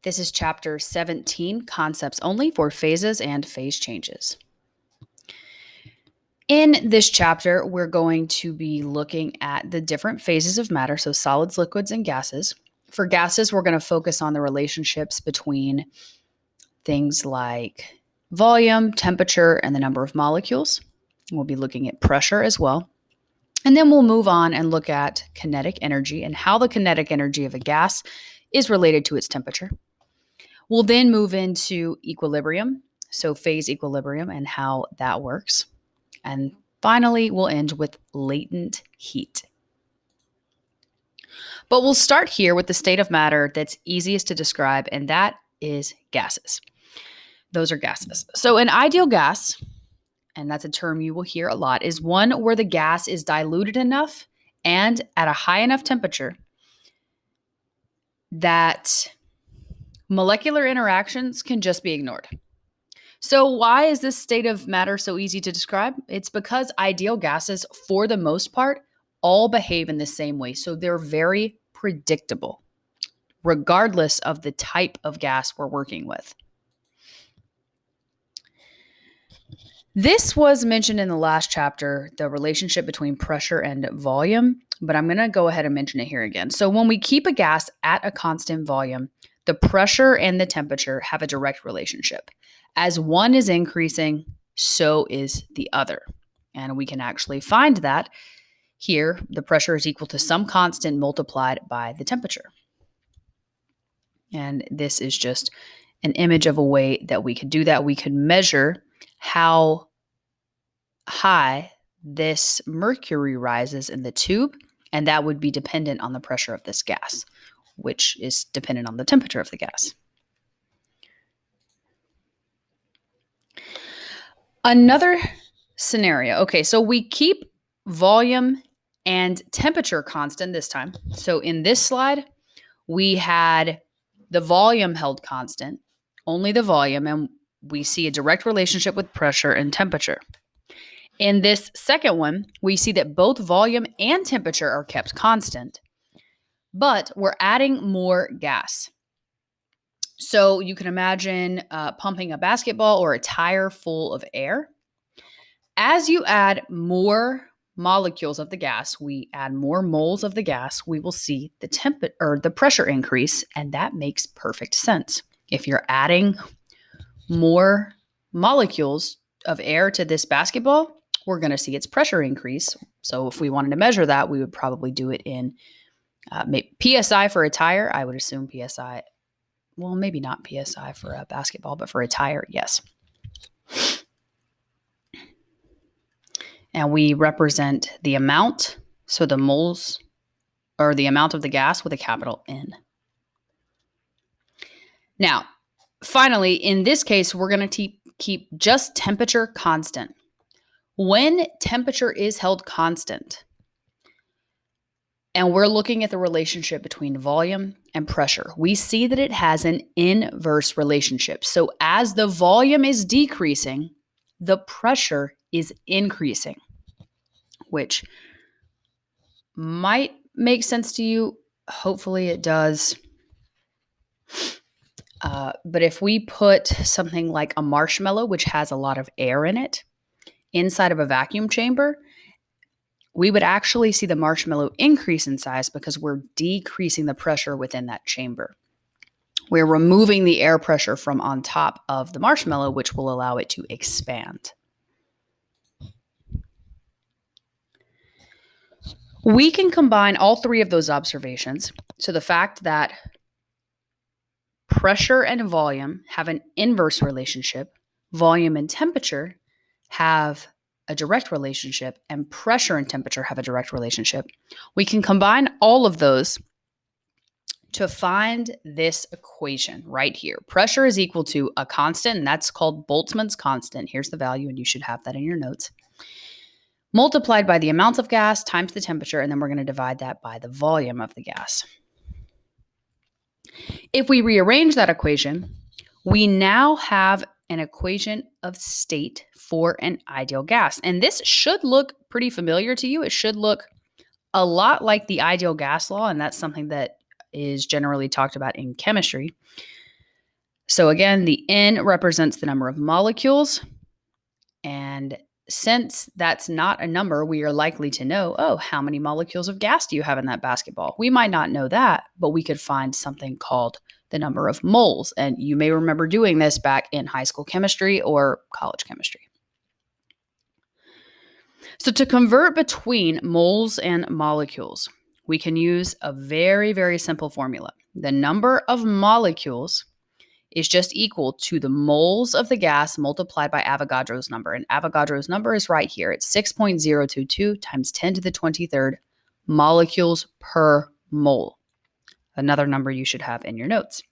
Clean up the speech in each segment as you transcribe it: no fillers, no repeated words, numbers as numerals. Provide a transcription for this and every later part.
This is chapter 17, Concepts Only for Phases and Phase Changes. In this chapter, we're going to be looking at the different phases of matter, so solids, liquids, and gases. For gases, we're going to focus on the relationships between things like volume, temperature, and the number of molecules. We'll be looking at pressure as well. And then we'll move on and look at kinetic energy and how the kinetic energy of a gas is related to its temperature. We'll then move into equilibrium, so phase equilibrium and how that works. And finally, we'll end with latent heat. But we'll start here with the state of matter that's easiest to describe, and that is gases. Those are gases. So an ideal gas, and that's a term you will hear a lot, is one where the gas is diluted enough and at a high enough temperature that molecular interactions can just be ignored. So why is this state of matter so easy to describe? It's because ideal gases, for the most part, all behave in the same way. So they're very predictable, regardless of the type of gas we're working with. This was mentioned in the last chapter, the relationship between pressure and volume, but I'm going to go ahead and mention it here again. So when we keep a gas at a constant volume, the pressure and the temperature have a direct relationship. As one is increasing, so is the other. And we can actually find that here, the pressure is equal to some constant multiplied by the temperature. And this is just an image of a way that we could do that. We could measure how high this mercury rises in the tube, and that would be dependent on the pressure of this gas, which is dependent on the temperature of the gas. Another scenario. Okay, so we keep volume and temperature constant this time. So in this slide, we had the volume held constant, only the volume, and we see a direct relationship with pressure and temperature. In this second one, we see that both volume and temperature are kept constant, but we're adding more gas. So you can imagine pumping a basketball or a tire full of air. As you add more molecules of the gas, we add more moles of the gas, we will see the pressure increase, and that makes perfect sense. If you're adding more molecules of air to this basketball, we're going to see its pressure increase. So if we wanted to measure that, we would probably do it in PSI for a tire. I would assume PSI. Well, maybe not PSI for a basketball, but for a tire, yes. And we represent the amount, so the moles, or the amount of the gas with a capital N. Now, finally, in this case, we're going to keep just temperature constant. When temperature is held constant, and we're looking at the relationship between volume and pressure, we see that it has an inverse relationship. So as the volume is decreasing, the pressure is increasing, which might make sense to you. Hopefully it does. But if we put something like a marshmallow, which has a lot of air in it, inside of a vacuum chamber, we would actually see the marshmallow increase in size because we're decreasing the pressure within that chamber. We're removing the air pressure from on top of the marshmallow, which will allow it to expand. We can combine all three of those observations. So the fact that pressure and volume have an inverse relationship, volume and temperature have a direct relationship, and pressure and temperature have a direct relationship. We can combine all of those to find this equation right here. Pressure is equal to a constant, and that's called Boltzmann's constant. Here's the value, and you should have that in your notes. Multiplied by the amount of gas times the temperature, and then we're going to divide that by the volume of the gas. If we rearrange that equation, we now have an equation of state for an ideal gas. And this should look pretty familiar to you. It should look a lot like the ideal gas law, and that's something that is generally talked about in chemistry. So again, the N represents the number of molecules. And since that's not a number, we are likely to know, oh, how many molecules of gas do you have in that basketball? We might not know that, but we could find something called the number of moles. And you may remember doing this back in high school chemistry or college chemistry. So to convert between moles and molecules, we can use a very, very simple formula. The number of molecules is just equal to the moles of the gas multiplied by Avogadro's number. And Avogadro's number is right here. It's 6.022 times 10 to the 23rd molecules per mole. Another number you should have in your notes.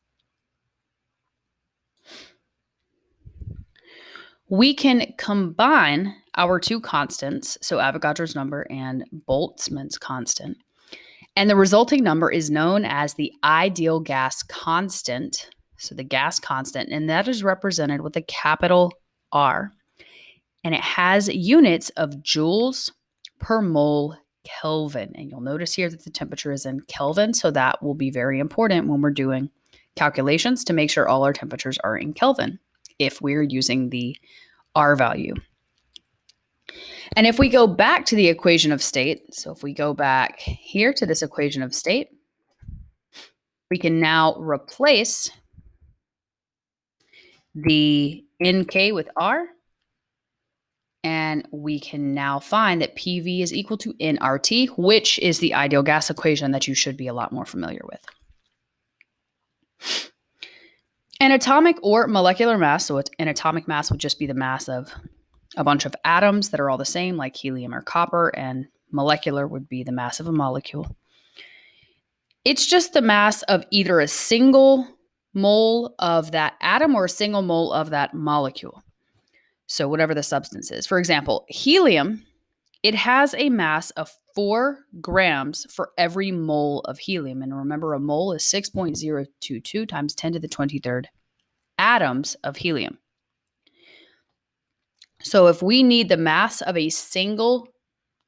We can combine our two constants, so Avogadro's number and Boltzmann's constant, and the resulting number is known as the ideal gas constant. So the gas constant, and that is represented with a capital R. And it has units of joules per mole Kelvin. And you'll notice here that the temperature is in Kelvin, so that will be very important when we're doing calculations to make sure all our temperatures are in Kelvin if we're using the R value. And if we go back to the equation of state, so if we go back here to this equation of state, we can now replace the NK with R, and we can now find that PV is equal to nRT, which is the ideal gas equation that you should be a lot more familiar with. An atomic or molecular mass, so an atomic mass would just be the mass of a bunch of atoms that are all the same, like helium or copper, and molecular would be the mass of a molecule. It's just the mass of either a single mole of that atom or a single mole of that molecule. So whatever the substance is. For example, helium, it has a mass of 4 grams for every mole of helium. And remember, a mole is 6.022 times 10 to the 23rd atoms of helium. So if we need the mass of a single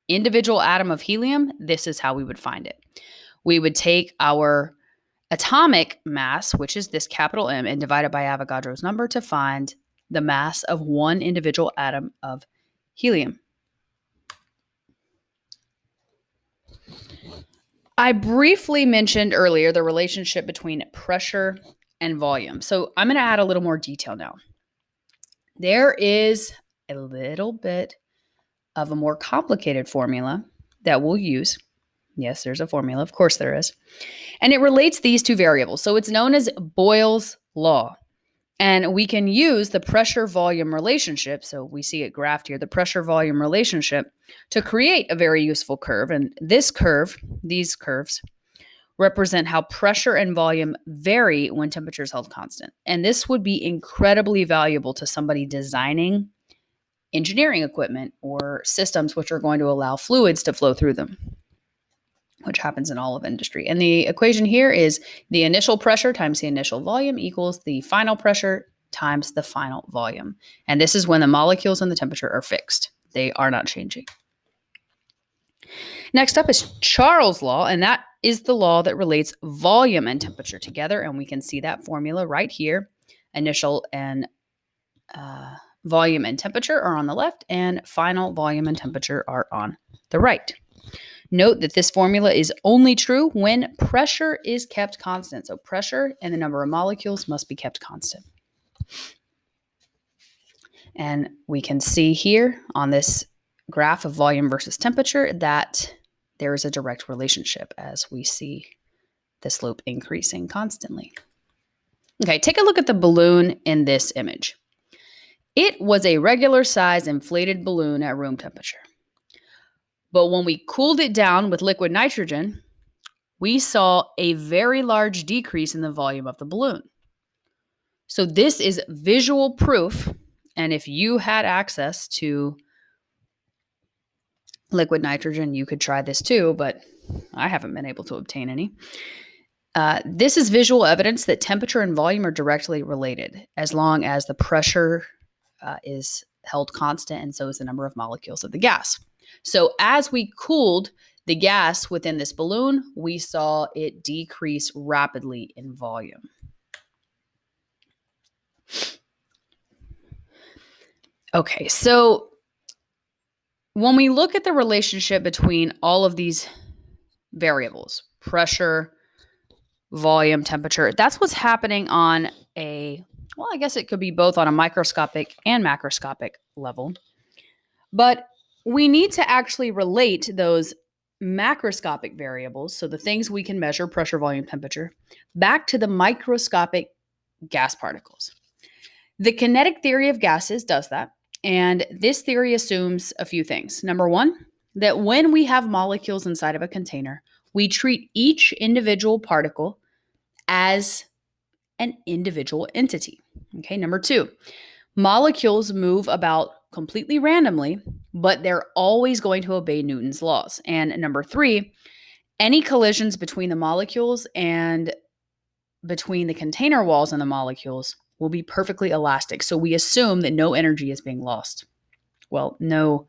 individual atom of helium, this is how we would find it. We would take our atomic mass, which is this capital M, and divide it by Avogadro's number to find the mass of one individual atom of helium. I briefly mentioned earlier the relationship between pressure and volume. So I'm going to add a little more detail now. There is a little bit of a more complicated formula that we'll use. Yes, there's a formula. Of course there is. And it relates these two variables. So it's known as Boyle's law. And we can use the pressure-volume relationship, so we see it graphed here, the pressure-volume relationship, to create a very useful curve. And this curve, these curves, represent how pressure and volume vary when temperature is held constant. And this would be incredibly valuable to somebody designing engineering equipment or systems which are going to allow fluids to flow through them, which happens in all of industry. And the equation here is the initial pressure times the initial volume equals the final pressure times the final volume. And this is when the molecules and the temperature are fixed. They are not changing. Next up is Charles' law, and that is the law that relates volume and temperature together. And we can see that formula right here. Initial and volume and temperature are on the left, and final volume and temperature are on the right. Note that this formula is only true when pressure is kept constant. So pressure and the number of molecules must be kept constant. And we can see here on this graph of volume versus temperature that there is a direct relationship as we see the slope increasing constantly. Okay, take a look at the balloon in this image. It was a regular size inflated balloon at room temperature. But when we cooled it down with liquid nitrogen, we saw a very large decrease in the volume of the balloon. So this is visual proof. And if you had access to liquid nitrogen, you could try this too, but I haven't been able to obtain any. This is visual evidence that temperature and volume are directly related as long as the pressure is held constant, and so is the number of molecules of the gas. So as we cooled the gas within this balloon, we saw it decrease rapidly in volume. Okay, so when we look at the relationship between all of these variables, pressure, volume, temperature, that's what's happening on well, I guess it could be both on a microscopic and macroscopic level. But we need to actually relate those macroscopic variables, so the things we can measure, pressure, volume, temperature, back to the microscopic gas particles. The kinetic theory of gases does that. And this theory assumes a few things. Number one, that when we have molecules inside of a container, we treat each individual particle as an individual entity. Okay, number two, molecules move about completely randomly, but they're always going to obey Newton's laws. And number three, any collisions between the molecules and between the container walls and the molecules will be perfectly elastic. So we assume that no energy is being lost. Well, no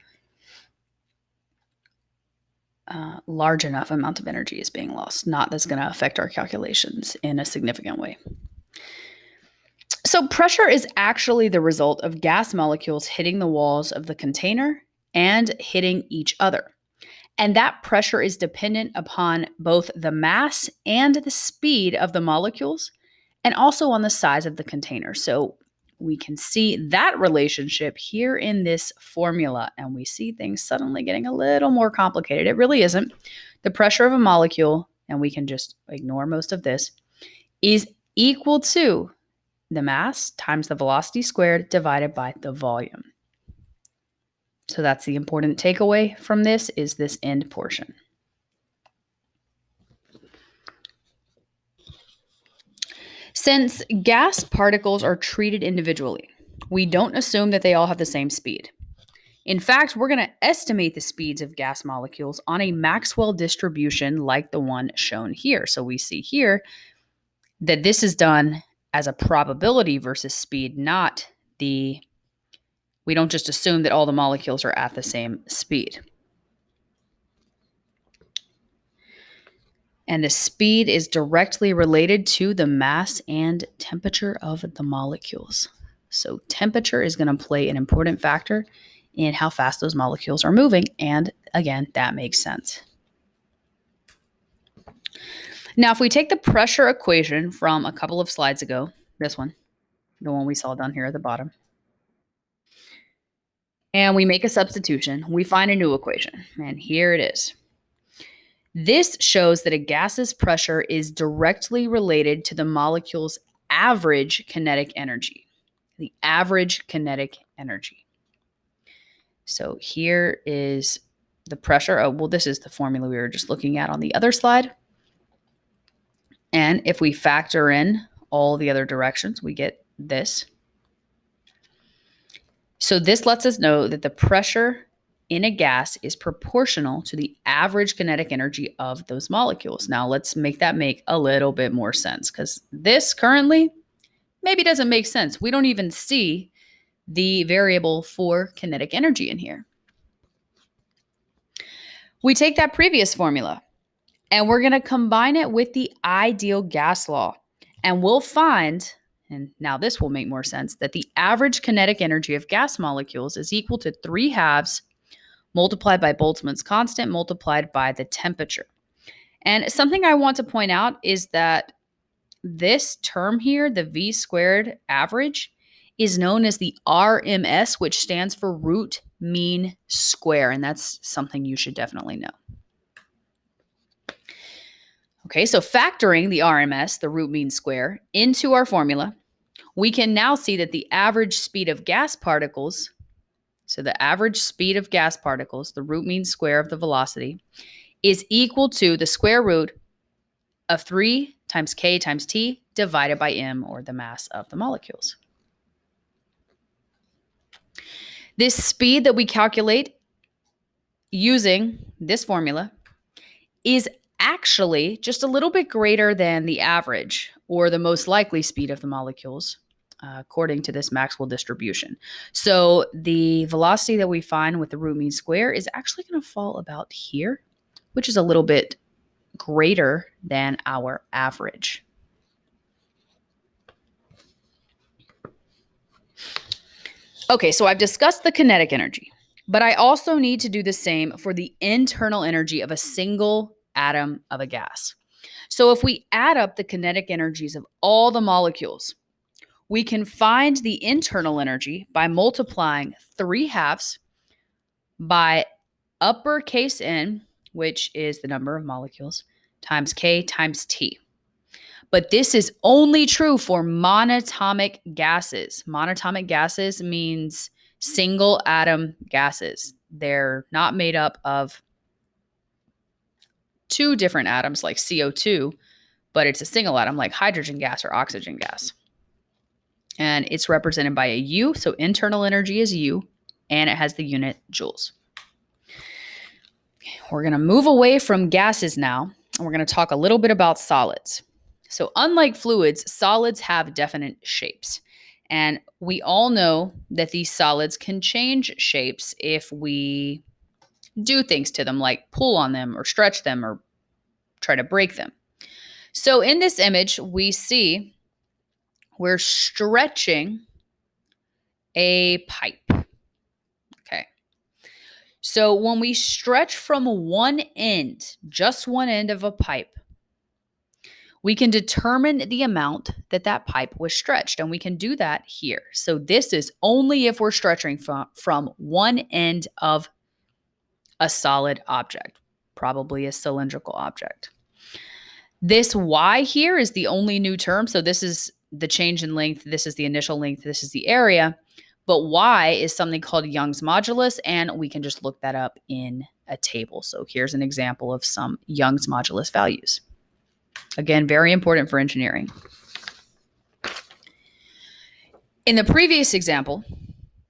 large enough amount of energy is being lost, not that's going to affect our calculations in a significant way. So pressure is actually the result of gas molecules hitting the walls of the container and hitting each other. And that pressure is dependent upon both the mass and the speed of the molecules and also on the size of the container. So we can see that relationship here in this formula, and we see things suddenly getting a little more complicated. It really isn't. The pressure of a molecule, and we can just ignore most of this, is equal to the mass times the velocity squared divided by the volume. So that's the important takeaway from this, is this end portion. Since gas particles are treated individually, we don't assume that they all have the same speed. In fact, we're going to estimate the speeds of gas molecules on a Maxwell distribution like the one shown here. So we see here that this is done as a probability versus speed, we don't just assume that all the molecules are at the same speed. And the speed is directly related to the mass and temperature of the molecules. So temperature is going to play an important factor in how fast those molecules are moving. And again, that makes sense. Now, if we take the pressure equation from a couple of slides ago, this one, the one we saw down here at the bottom, and we make a substitution, we find a new equation. And here it is. This shows that a gas's pressure is directly related to the molecule's average kinetic energy. The average kinetic energy. So here is the pressure. Oh, well, this is the formula we were just looking at on the other slide. And if we factor in all the other directions, we get this. So this lets us know that the pressure in a gas is proportional to the average kinetic energy of those molecules. Now let's make that make a little bit more sense, because this currently maybe doesn't make sense. We don't even see the variable for kinetic energy in here. We take that previous formula and we're going to combine it with the ideal gas law. And we'll find, and now this will make more sense, that the average kinetic energy of gas molecules is equal to 3/2 multiplied by Boltzmann's constant multiplied by the temperature. And something I want to point out is that this term here, the V squared average, is known as the RMS, which stands for root mean square. And that's something you should definitely know. Okay, so factoring the RMS, the root mean square, into our formula, we can now see that the average speed of gas particles, so the average speed of gas particles, the root mean square of the velocity, is equal to the square root of 3 times k times t divided by m, or the mass of the molecules. This speed that we calculate using this formula is actually just a little bit greater than the average, or the most likely speed of the molecules, according to this Maxwell distribution. So the velocity that we find with the root mean square is actually going to fall about here, which is a little bit greater than our average. Okay, so I've discussed the kinetic energy, but I also need to do the same for the internal energy of a single atom of a gas. So if we add up the kinetic energies of all the molecules, we can find the internal energy by multiplying 3/2 by uppercase N, which is the number of molecules, times K times T. But this is only true for monatomic gases. Monatomic gases means single atom gases. They're not made up of two different atoms like CO2, but it's a single atom like hydrogen gas or oxygen gas. And it's represented by a U, so internal energy is U, and it has the unit joules. We're going to move away from gases now, and we're going to talk a little bit about solids. So unlike fluids, solids have definite shapes. And we all know that these solids can change shapes if we do things to them, like pull on them or stretch them or try to break them. So in this image, we see we're stretching a pipe. Okay. So when we stretch from one end, just one end of a pipe, we can determine the amount that that pipe was stretched, and we can do that here. So this is only if we're stretching from one end of a solid object, probably a cylindrical object. This Y here is the only new term. So this is the change in length. This is the initial length. This is the area. But Y is something called Young's modulus, and we can just look that up in a table. So here's an example of some Young's modulus values. Again, very important for engineering. In the previous example,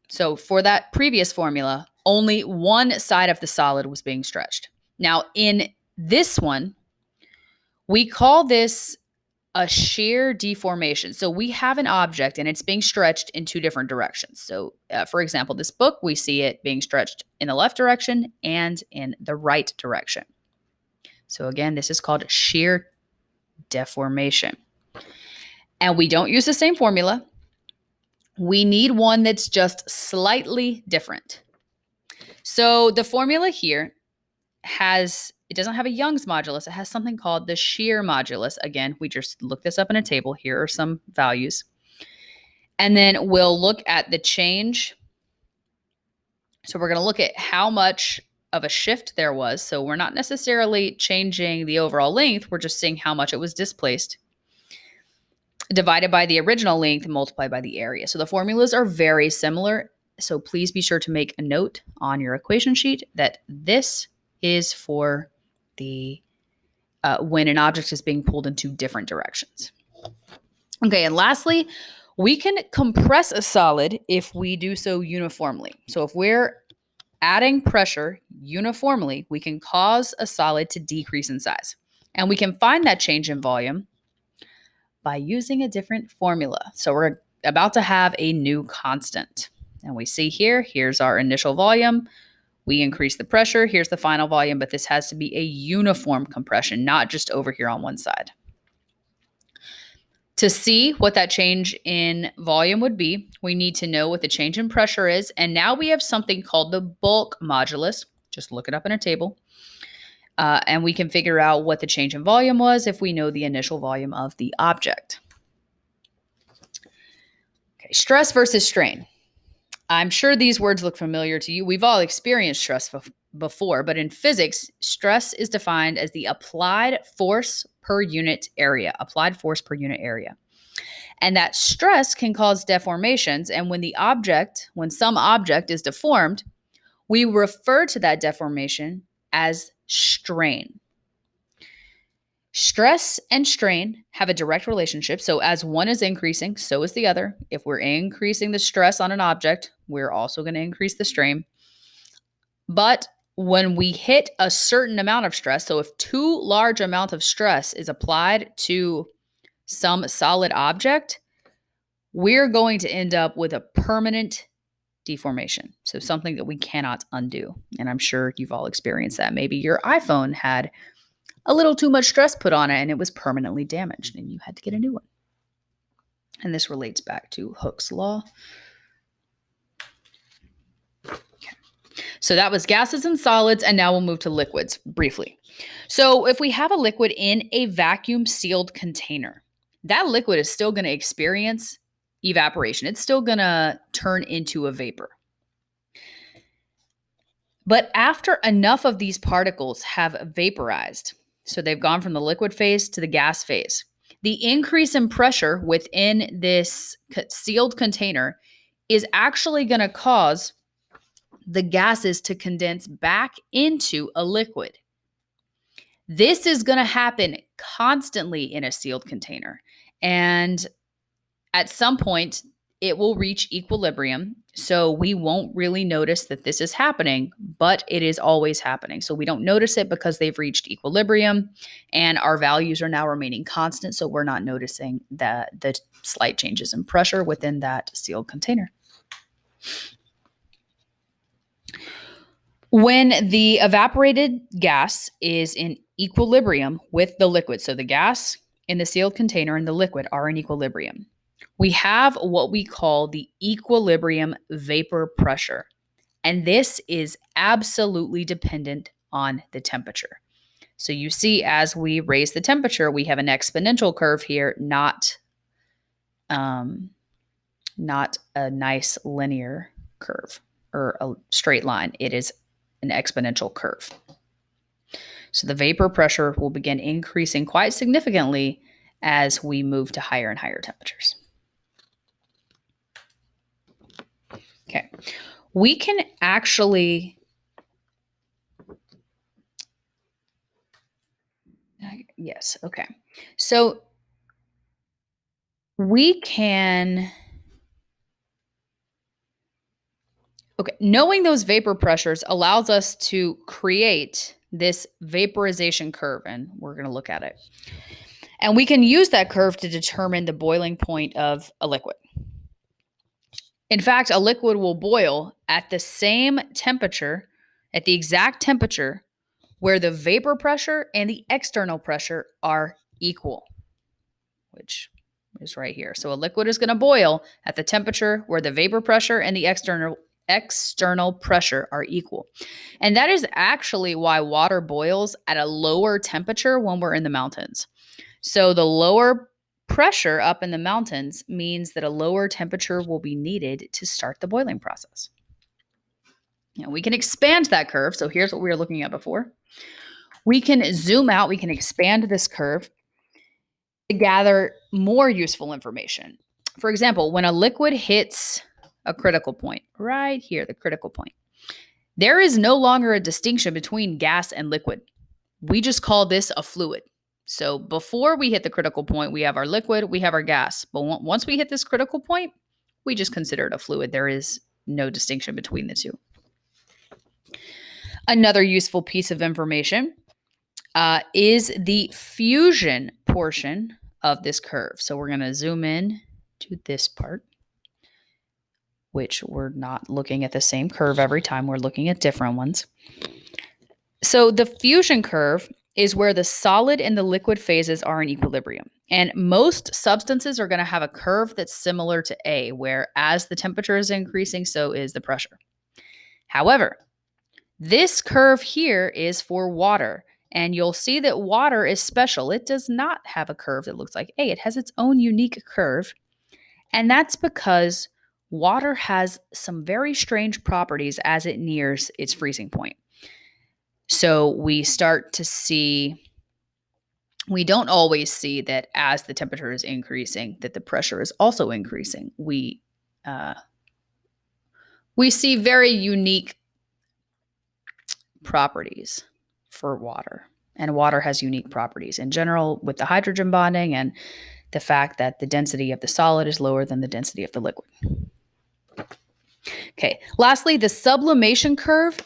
so for that previous formula, only one side of the solid was being stretched. Now, in this one, we call this a shear deformation. So we have an object and it's being stretched in two different directions. So for example, this book, we see it being stretched in the left direction and in the right direction. So again, this is called shear deformation. And we don't use the same formula. We need one that's just slightly different. So the formula here it doesn't have a Young's modulus. It has something called the shear modulus. Again, we just look this up in a table. Here are some values. And then we'll look at the change. So we're going to look at how much of a shift there was. So we're not necessarily changing the overall length. We're just seeing how much it was displaced, divided by the original length and multiplied by the area. So the formulas are very similar. So please be sure to make a note on your equation sheet that this is for the when an object is being pulled in two different directions. Okay, and lastly, we can compress a solid if we do so uniformly. So if we're adding pressure uniformly, we can cause a solid to decrease in size. And we can find that change in volume by using a different formula. So we're about to have a new constant. And we see here's our initial volume. We increase the pressure. Here's the final volume, but this has to be a uniform compression, not just over here on one side. To see what that change in volume would be, we need to know what the change in pressure is. And now we have something called the bulk modulus. Just look it up in a table. And we can figure out what the change in volume was if we know the initial volume of the object. Okay, stress versus strain. I'm sure these words look familiar to you. We've all experienced stress before, but in physics, stress is defined as the applied force per unit area, And that stress can cause deformations. And when some object is deformed, we refer to that deformation as strain. Stress and strain have a direct relationship. So as one is increasing, so is the other. If we're increasing the stress on an object, we're also going to increase the strain. But when we hit a certain amount of stress, so if too large amount of stress is applied to some solid object, we're going to end up with a permanent deformation. So something that we cannot undo. And I'm sure you've all experienced that. Maybe your iPhone had a little too much stress put on it and it was permanently damaged and you had to get a new one. And this relates back to Hooke's law. So that was gases and solids, and now we'll move to liquids briefly. So if we have a liquid in a vacuum sealed container, that liquid is still going to experience evaporation. It's still going to turn into a vapor. But after enough of these particles have vaporized, so they've gone from the liquid phase to the gas phase, the increase in pressure within this sealed container is actually going to cause the gases to condense back into a liquid. This is going to happen constantly in a sealed container. And at some point, it will reach equilibrium. So we won't really notice that this is happening, but it is always happening. So we don't notice it because they've reached equilibrium and our values are now remaining constant. So we're not noticing the slight changes in pressure within that sealed container. When the evaporated gas is in equilibrium with the liquid, so the gas in the sealed container and the liquid are in equilibrium, we have what we call the equilibrium vapor pressure. And this is absolutely dependent on the temperature. So you see, as we raise the temperature, we have an exponential curve here, not a nice linear curve or a straight line. It is an exponential curve. So the vapor pressure will begin increasing quite significantly as we move to higher and higher temperatures. Okay, we can actually, yes, okay. So we can, knowing those vapor pressures allows us to create this vaporization curve, and we're going to look at it. And we can use that curve to determine the boiling point of a liquid. In fact, a liquid will boil at the same temperature, at the exact temperature where the vapor pressure and the external pressure are equal, which is right here. So a liquid is going to boil at the temperature where the vapor pressure and the external pressure are equal. And that is actually why water boils at a lower temperature when we're in the mountains. So the lower pressure up in the mountains means that a lower temperature will be needed to start the boiling process. Now we can expand that curve. So here's what we were looking at before. We can zoom out, we can expand this curve to gather more useful information. For example, when a liquid hits a critical point, right here, the critical point, there is no longer a distinction between gas and liquid. We just call this a fluid. So before we hit the critical point, we have our liquid, we have our gas. But once we hit this critical point, we just consider it a fluid. There is no distinction between the two. Another useful piece of information is the fusion portion of this curve. So we're going to zoom in to this part, which we're not looking at the same curve every time. We're looking at different ones. So the fusion curve is where the solid and the liquid phases are in equilibrium. And most substances are going to have a curve that's similar to A, where as the temperature is increasing, so is the pressure. However, this curve here is for water. And you'll see that water is special. It does not have a curve that looks like A. It has its own unique curve. And that's because water has some very strange properties as it nears its freezing point. So we start to see, we don't always see that as the temperature is increasing, that the pressure is also increasing. We see very unique properties for water. And water has unique properties in general with the hydrogen bonding and the fact that the density of the solid is lower than the density of the liquid. Okay, lastly, the sublimation curve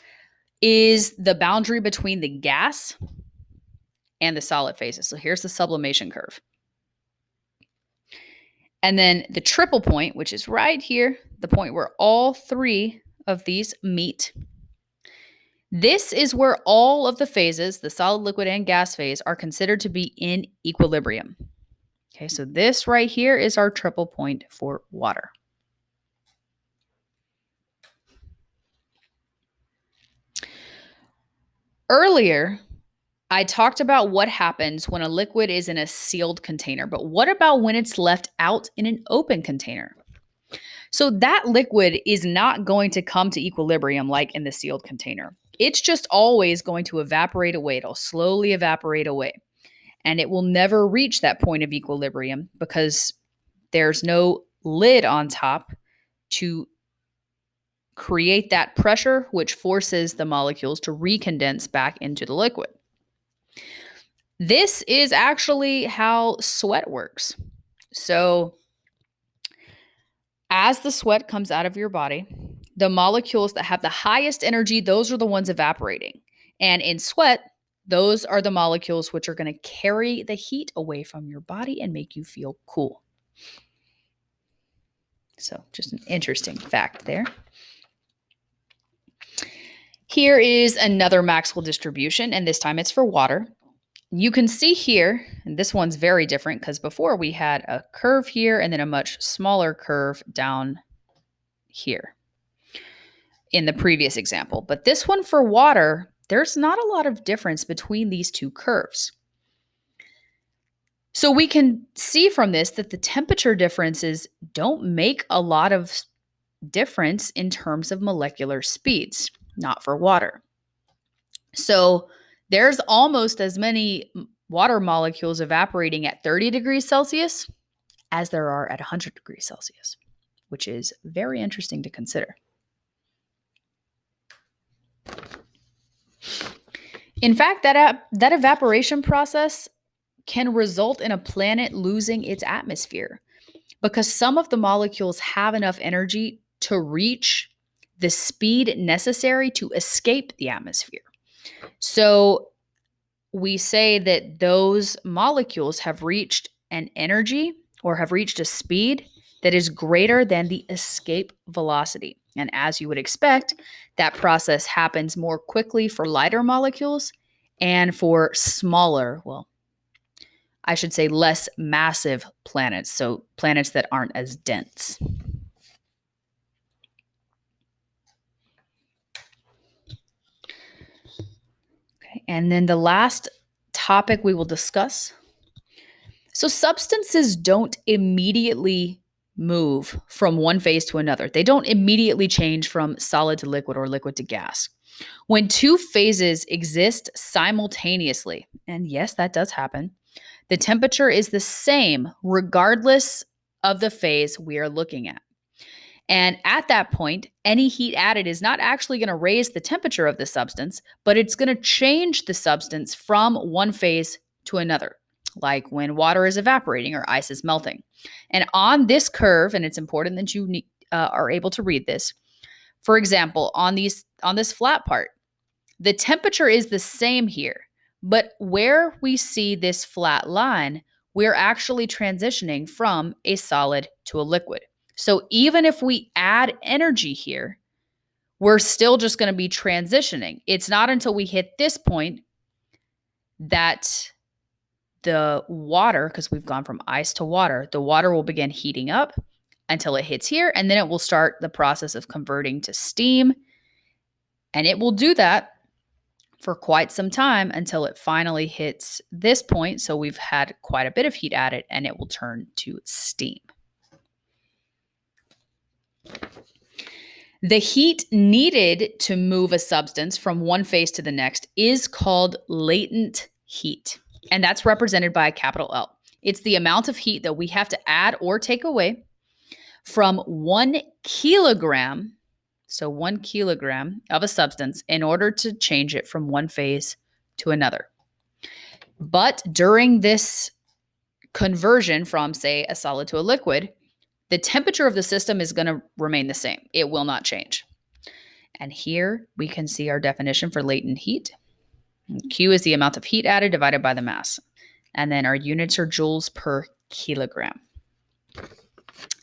is the boundary between the gas and the solid phases. So here's the sublimation curve. And then the triple point, which is right here, the point where all three of these meet. This is where all of the phases, the solid, liquid, and gas phase, are considered to be in equilibrium. Okay, so this right here is our triple point for water. Earlier, I talked about what happens when a liquid is in a sealed container, but what about when it's left out in an open container? So that liquid is not going to come to equilibrium like in the sealed container. It's just always going to evaporate away. It'll slowly evaporate away. And it will never reach that point of equilibrium because there's no lid on top to create that pressure, which forces the molecules to recondense back into the liquid. This is actually how sweat works. So, as the sweat comes out of your body, the molecules that have the highest energy, those are the ones evaporating. And in sweat, those are the molecules which are going to carry the heat away from your body and make you feel cool. So, just an interesting fact there. Here is another Maxwell distribution, and this time it's for water. You can see here, and this one's very different because before we had a curve here and then a much smaller curve down here in the previous example. But this one for water, there's not a lot of difference between these two curves. So we can see from this that the temperature differences don't make a lot of difference in terms of molecular speeds, not for water. So there's almost as many water molecules evaporating at 30 degrees Celsius as there are at 100 degrees Celsius, which is very interesting to consider. In fact, that evaporation process can result in a planet losing its atmosphere because some of the molecules have enough energy to reach the speed necessary to escape the atmosphere. So we say that those molecules have reached an energy or have reached a speed that is greater than the escape velocity. And as you would expect, that process happens more quickly for lighter molecules and for smaller, well, I should say less massive planets, so planets that aren't as dense. Okay, and then the last topic we will discuss. So substances don't immediately move from one phase to another. They don't immediately change from solid to liquid or liquid to gas. When two phases exist simultaneously, and yes, that does happen, the temperature is the same regardless of the phase we are looking at. And at that point, any heat added is not actually going to raise the temperature of the substance, but it's going to change the substance from one phase to another, like when water is evaporating or ice is melting. And on this curve, and it's important that you are able to read this, for example, on this flat part, the temperature is the same here, but where we see this flat line, we're actually transitioning from a solid to a liquid. So even if we add energy here, we're still just going to be transitioning. It's not until we hit this point that the water, because we've gone from ice to water, the water will begin heating up until it hits here, and then it will start the process of converting to steam. And it will do that for quite some time until it finally hits this point. So we've had quite a bit of heat added, and it will turn to steam. The heat needed to move a substance from one phase to the next is called latent heat, and that's represented by a capital L. It's the amount of heat that we have to add or take away from 1 kilogram, so 1 kilogram of a substance, in order to change it from one phase to another. But during this conversion from, say, a solid to a liquid, the temperature of the system is going to remain the same. It will not change. And here we can see our definition for latent heat. Q is the amount of heat added divided by the mass. And then our units are joules per kilogram.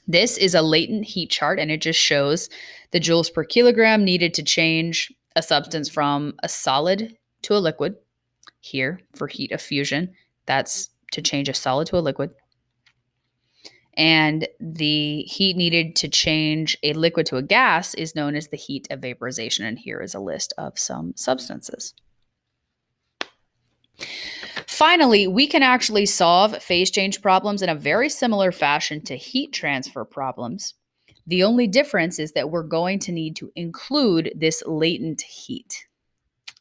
This is a latent heat chart, and it just shows the joules per kilogram needed to change a substance from a solid to a liquid. Here, for heat of fusion, that's to change a solid to a liquid. And the heat needed to change a liquid to a gas is known as the heat of vaporization. And here is a list of some substances. Finally, we can actually solve phase change problems in a very similar fashion to heat transfer problems. The only difference is that we're going to need to include this latent heat.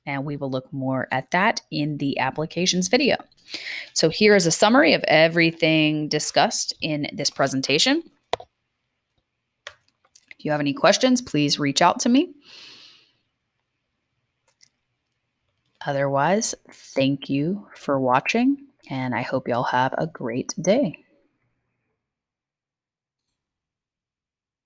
And we will look more at that in the applications video. So here is a summary of everything discussed in this presentation. If you have any questions, please reach out to me. Otherwise, thank you for watching, and I hope y'all have a great day.